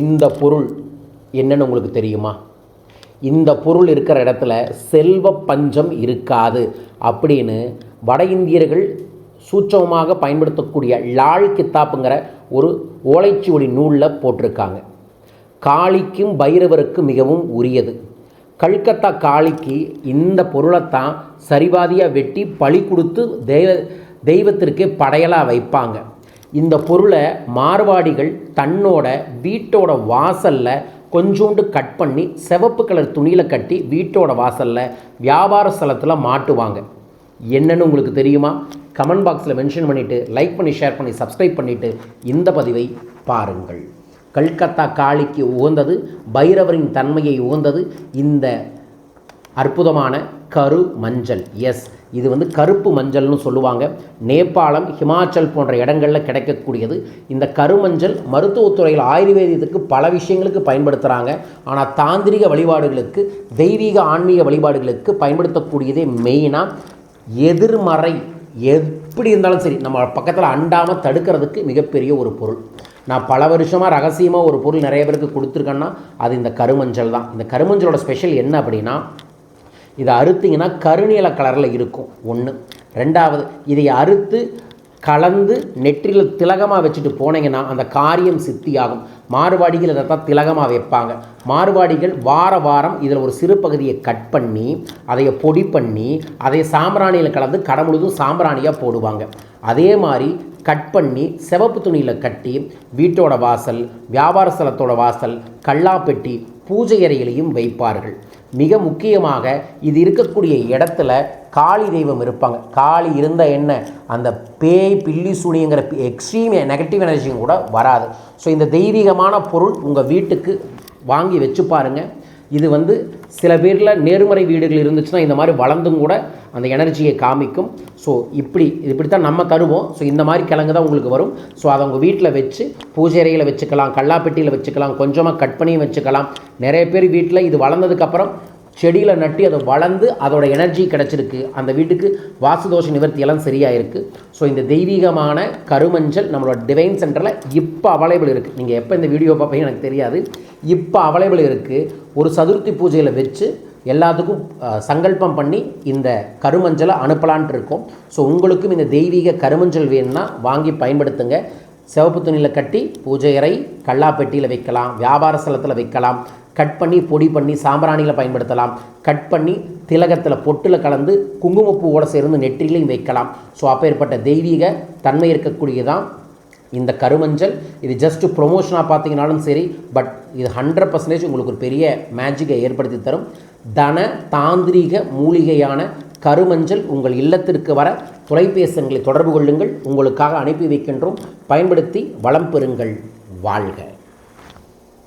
இந்த பொருள் என்னன்னு உங்களுக்கு தெரியுமா? இந்த பொருள் இருக்கிற இடத்துல செல்வ பஞ்சம் இருக்காது அப்படின்னு வட இந்தியர்கள் சூட்சமமாக பயன்படுத்தக்கூடிய லால் கித்தாப்புங்கிற ஒரு ஓலைச்சுவடி நூலில் போட்டிருக்காங்க. காளிக்கும் பைரவருக்கும் மிகவும் உரியது. கல்கத்தா காளிக்கு இந்த பொருளைத்தான் சரிபாதியாக வெட்டி பழி கொடுத்து தெய்வத்திற்கே படையலாக வைப்பாங்க. இந்த பொருளை மார்வாடிகள் தன்னோட வீட்டோட வாசலில் கொஞ்சோண்டு கட் பண்ணி சிவப்பு கலர் துணியில் கட்டி வீட்டோட வாசலில் வியாபார ஸ்தலத்தில் மாட்டுவாங்க. என்னன்னு உங்களுக்கு தெரியுமா? கமெண்ட் பாக்ஸில் மென்ஷன் பண்ணிவிட்டு லைக் பண்ணி ஷேர் பண்ணி சப்ஸ்கிரைப் பண்ணிவிட்டு இந்த பதிவை பாருங்கள். கல்கத்தா காளிக்கு உகந்தது, பைரவரின் தன்மையை உகந்தது இந்த அற்புதமான கரு மஞ்சள். எஸ், இது கருப்பு மஞ்சள்னு சொல்லுவாங்க. நேபாளம், ஹிமாச்சல் போன்ற இடங்களில் கிடைக்கக்கூடியது. இந்த கருமஞ்சள் மருத்துவத்துறையில் ஆயுர்வேதத்துக்கு பல விஷயங்களுக்கு பயன்படுத்துகிறாங்க. ஆனால் தாந்திரிக வழிபாடுகளுக்கு, தெய்வீக ஆன்மீக வழிபாடுகளுக்கு பயன்படுத்தக்கூடியதே மெயினாக எதிர்மறை எப்படி இருந்தாலும் சரி நம்ம பக்கத்தில் அண்டாமல் தடுக்கிறதுக்கு மிகப்பெரிய ஒரு பொருள். நான் பல வருஷமாக ரகசியமாக ஒரு பொருள் நிறைய பேருக்கு கொடுத்துருக்கேன்னா அது இந்த கருமஞ்சள் தான். இந்த கருமஞ்சளோட ஸ்பெஷல் என்ன அப்படின்னா, இதை அறுத்திங்கன்னா கருநீல கலரில் இருக்கும் ஒன்று. ரெண்டாவது, இதை அறுத்து கலந்து நெற்றியில் திலகமாக வச்சுட்டு போனீங்கன்னா அந்த காரியம் சித்தியாகும். மார்வாடிகள் இதைத்தான் திலகமாக வைப்பாங்க. மார்வாடிகள் வாரம் இதில் ஒரு சிறு பகுதியை கட் பண்ணி அதை பொடி பண்ணி அதை சாம்பிராணியில் கலந்து கடை முழுதும் சாம்பிராணியாக போடுவாங்க. அதே மாதிரி கட் பண்ணி சிவப்பு துணியில் கட்டி வீட்டோட வாசல், வியாபார ஸ்தலத்தோட வாசல், கல்லாப்பெட்டி, பூஜை அறையிலையும் வைப்பார்கள். மிக முக்கியமாக இது இருக்கக்கூடிய இடத்துல காளி தெய்வம் இருப்பாங்க. காளி இருந்த என்ன அந்த பேய் பில்லி சூனியங்கிற எக்ஸ்ட்ரீம் நெகட்டிவ் எனர்ஜியும் கூட வராது. ஸோ இந்த தெய்வீகமான பொருள் உங்கள் வீட்டுக்கு வாங்கி வச்சு பாருங்கள். இது சில பேரில் நேர்மறை வீடுகள் இருந்துச்சுன்னா இந்த மாதிரி வளர்ந்தும் கூட அந்த எனர்ஜியை காமிக்கும். ஸோ இப்படித்தான் நம்ம தருவோம். ஸோ இந்த மாதிரி கிழங்கு தான் உங்களுக்கு வரும். ஸோ அதை உங்கள் வீட்டில் வச்சு பூஜை அறையில் வச்சுக்கலாம், கல்லாப்பெட்டியில் வச்சுக்கலாம், கொஞ்சமாக கட் பண்ணியும் வச்சுக்கலாம். நிறைய பேர் வீட்டில் இது வளர்ந்ததுக்கப்புறம் செடியில் நட்டி அதை வளர்ந்து அதோட எனர்ஜி கிடச்சிருக்கு. அந்த வீட்டுக்கு வாசுதோஷ நிவர்த்தியெல்லாம் சரியாக இருக்குது. ஸோ இந்த தெய்வீகமான கருமஞ்சள் நம்மளோட டிவைன் சென்டரில் இப்போ அவைலபிள் இருக்குது. நீங்கள் எப்போ இந்த வீடியோ பார்ப்பீங்க எனக்கு தெரியாது. இப்போ அவைலபிள் இருக்குது. ஒரு சதுர்த்தி பூஜையில் வச்சு எல்லாத்துக்கும் சங்கல்பம் பண்ணி இந்த கருமஞ்சளை அனுப்பலான்ட்டு இருக்கோம். ஸோ உங்களுக்கும் இந்த தெய்வீக கருமஞ்சள் வேணும்னா வாங்கி பயன்படுத்துங்க. சிவப்பு துணியில் கட்டி பூஜை அறை, கல்லாப்பெட்டியில் வைக்கலாம், வியாபார ஸ்தலத்தில் வைக்கலாம். கட் பண்ணி பொடி பண்ணி சாம்பிராணியில் பயன்படுத்தலாம். கட் பண்ணி திலகத்தில் பொட்டில் கலந்து குங்குமப்பூவோடு சேர்ந்து நெற்றிலையும் வைக்கலாம். ஸோ அப்பேற்பட்ட தெய்வீக தன்மை இருக்கக்கூடியதான் இந்த கருமஞ்சள். இது ஜஸ்ட்டு ப்ரொமோஷனாக பார்த்தீங்கன்னாலும் சரி, பட் இது 100% உங்களுக்கு ஒரு பெரிய மேஜிக்கை ஏற்படுத்தி தரும். தன தாந்திரீக மூலிகையான கருமஞ்சள் உங்கள் இல்லத்திற்கு வர தொலைபேசிகளை தொடர்பு கொள்ளுங்கள். உங்களுக்காக அனுப்பி வைக்கின்றோம். பயன்படுத்தி வளம் பெறுங்கள். வாழ்க.